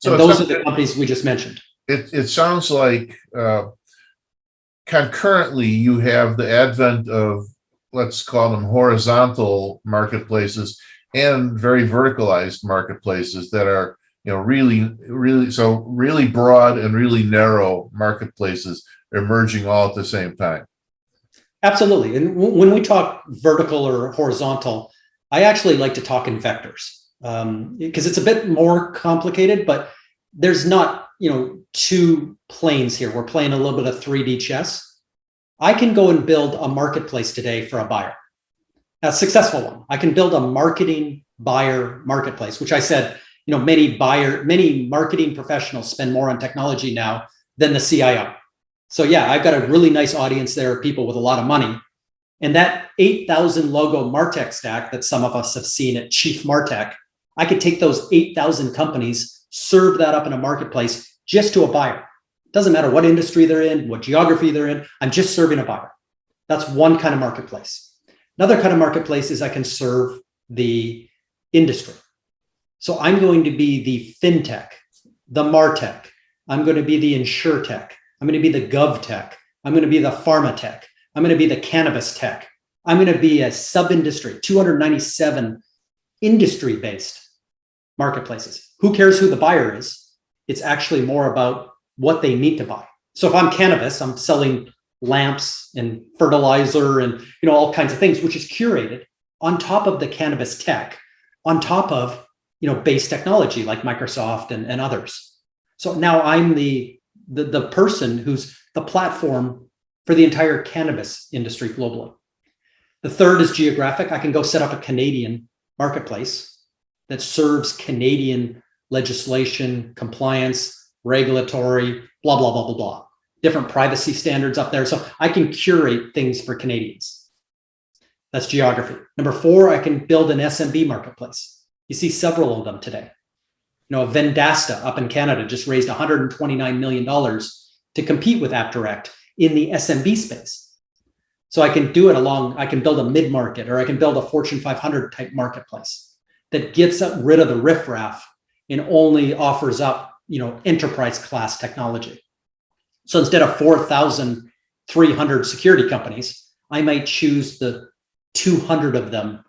And those are the companies we just mentioned. It sounds like concurrently you have the advent of, let's call them horizontal marketplaces and very verticalized marketplaces that are, really broad and really narrow marketplaces emerging all at the same time. Absolutely. And when we talk vertical or horizontal, I actually like to talk in vectors because it's a bit more complicated, but there's not, two planes here. We're playing a little bit of 3D chess. I can go and build a marketplace today for a buyer, a successful one. I can build a marketing buyer marketplace, which I said, many marketing professionals spend more on technology now than the CIO. So yeah, I've got a really nice audience there of people with a lot of money. And that 8,000 logo MarTech stack that some of us have seen at Chief MarTech, I could take those 8,000 companies, serve that up in a marketplace just to a buyer. Doesn't matter what industry they're in, what geography they're in, I'm just serving a buyer. That's one kind of marketplace. Another kind of marketplace is I can serve the industry. So I'm going to be the FinTech, the MarTech. I'm going to be the InsurTech. I'm going to be the GovTech. I'm going to be the PharmaTech. I'm going to be the Cannabis Tech. I'm going to be a sub-industry, 297 industry-based marketplaces. Who cares who the buyer is? It's actually more about what they need to buy. So if I'm cannabis, I'm selling lamps and fertilizer and all kinds of things, which is curated on top of the cannabis tech, on top of base technology like Microsoft and others. So now I'm the person who's the platform for the entire cannabis industry globally. The third is geographic. I can go set up a Canadian marketplace that serves Canadian legislation, compliance, regulatory, blah, blah, blah, blah, blah. Different privacy standards up there. So I can curate things for Canadians. That's geography. Number 4, I can build an SMB marketplace. You see several of them today. Vendasta up in Canada just raised $129 million to compete with AppDirect in the SMB space. So I can do it I can build a mid-market, or I can build a Fortune 500 type marketplace that gets rid of the riffraff and only offers up, enterprise class technology. So instead of 4,300 security companies, I might choose the 200 of them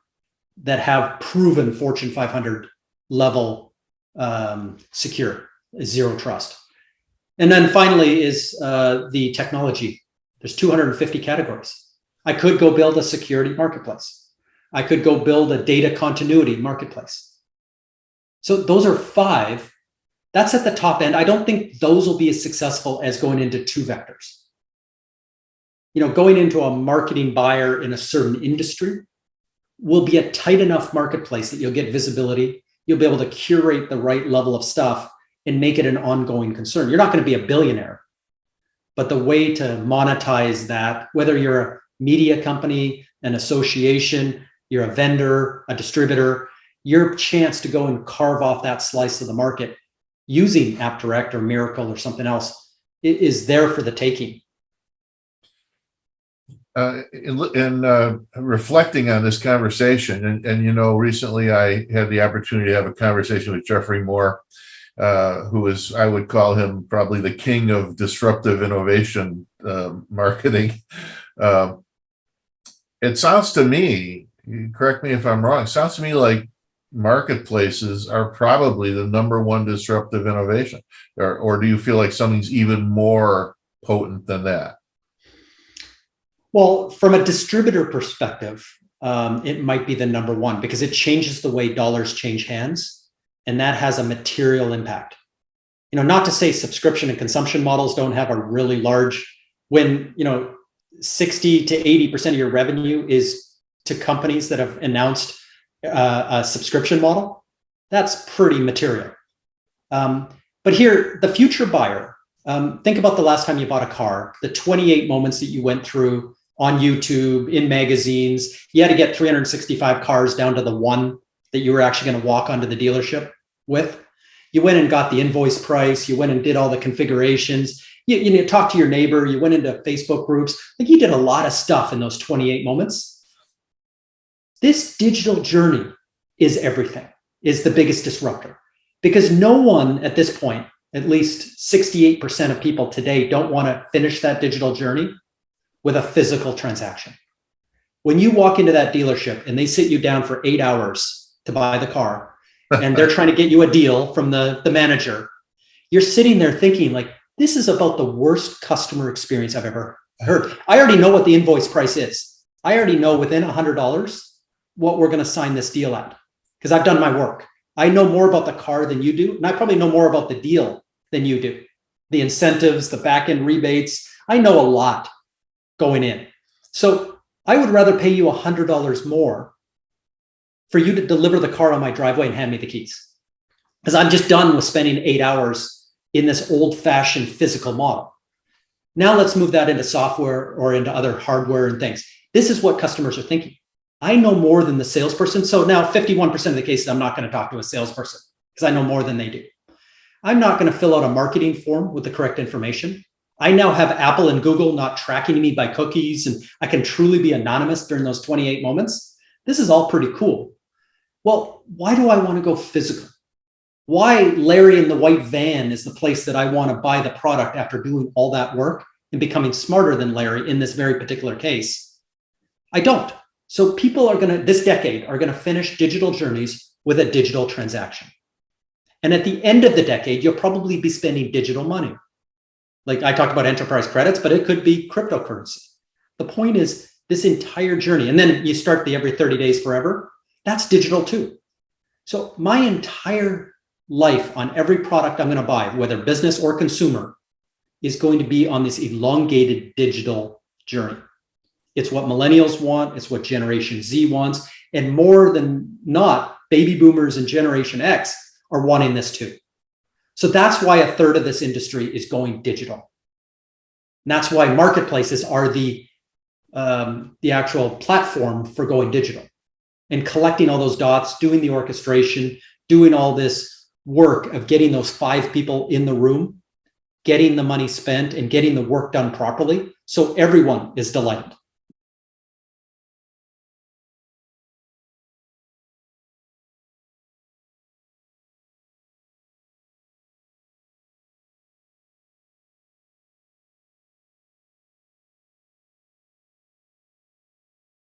that have proven Fortune 500 level secure, zero trust. And then finally is the technology. There's 250 categories. I could go build a security marketplace. I could go build a data continuity marketplace. So those are 5. That's at the top end. I don't think those will be as successful as going into 2 vectors. Going into a marketing buyer in a certain industry will be a tight enough marketplace that you'll get visibility. You'll be able to curate the right level of stuff and make it an ongoing concern. You're not going to be a billionaire, but the way to monetize that, whether you're a media company, an association, you're a vendor, a distributor, your chance to go and carve off that slice of the market using AppDirect or Miracle or something else is there for the taking. In reflecting on this conversation, and recently I had the opportunity to have a conversation with Jeffrey Moore, who is, I would call him probably the king of disruptive innovation marketing. It sounds to me, correct me if I'm wrong, it sounds to me like marketplaces are probably the #1 disruptive innovation, or do you feel like something's even more potent than that? Well, from a distributor perspective, it might be the #1 because it changes the way dollars change hands, and that has a material impact. Not to say subscription and consumption models don't have a really large, when 60 to 80% of your revenue is to companies that have announced a subscription model, that's pretty material. But here, the future buyer, think about the last time you bought a car, the 28 moments that you went through on YouTube, in magazines. You had to get 365 cars down to the one that you were actually going to walk onto the dealership with. You went and got the invoice price. You went and did all the configurations. You talked to your neighbor. You went into Facebook groups. Like, you did a lot of stuff in those 28 moments. This digital journey is everything, is the biggest disruptor. Because no one at this point, at least 68% of people today, don't want to finish that digital journey with a physical transaction. When you walk into that dealership and they sit you down for 8 hours to buy the car, and they're trying to get you a deal from the manager, you're sitting there thinking like, this is about the worst customer experience I've ever heard. I already know what the invoice price is. I already know within $100 what we're going to sign this deal at, because I've done my work. I know more about the car than you do, and I probably know more about the deal than you do. The incentives, the back-end rebates, I know a lot going in. So I would rather pay you $100 more for you to deliver the car on my driveway and hand me the keys, because I'm just done with spending 8 hours in this old-fashioned physical model. Now let's move that into software or into other hardware and things. This is what customers are thinking. I know more than the salesperson. So now 51% of the cases, I'm not going to talk to a salesperson because I know more than they do. I'm not going to fill out a marketing form with the correct information. I now have Apple and Google not tracking me by cookies, and I can truly be anonymous during those 28 moments. This is all pretty cool. Well, why do I want to go physical? Why Larry in the white van is the place that I want to buy the product after doing all that work and becoming smarter than Larry in this very particular case? I don't. So people are going to, this decade, are going to finish digital journeys with a digital transaction. And at the end of the decade, you'll probably be spending digital money. Like I talked about enterprise credits, but it could be cryptocurrency. The point is this entire journey, and then you start the every 30 days forever, that's digital too. So my entire life on every product I'm going to buy, whether business or consumer, is going to be on this elongated digital journey. It's what millennials want. It's what Generation Z wants. And more than not, baby boomers and Generation X are wanting this too. So that's why a third of this industry is going digital. And that's why marketplaces are the actual platform for going digital and collecting all those dots, doing the orchestration, doing all this work of getting those 5 people in the room, getting the money spent and getting the work done properly. So everyone is delighted.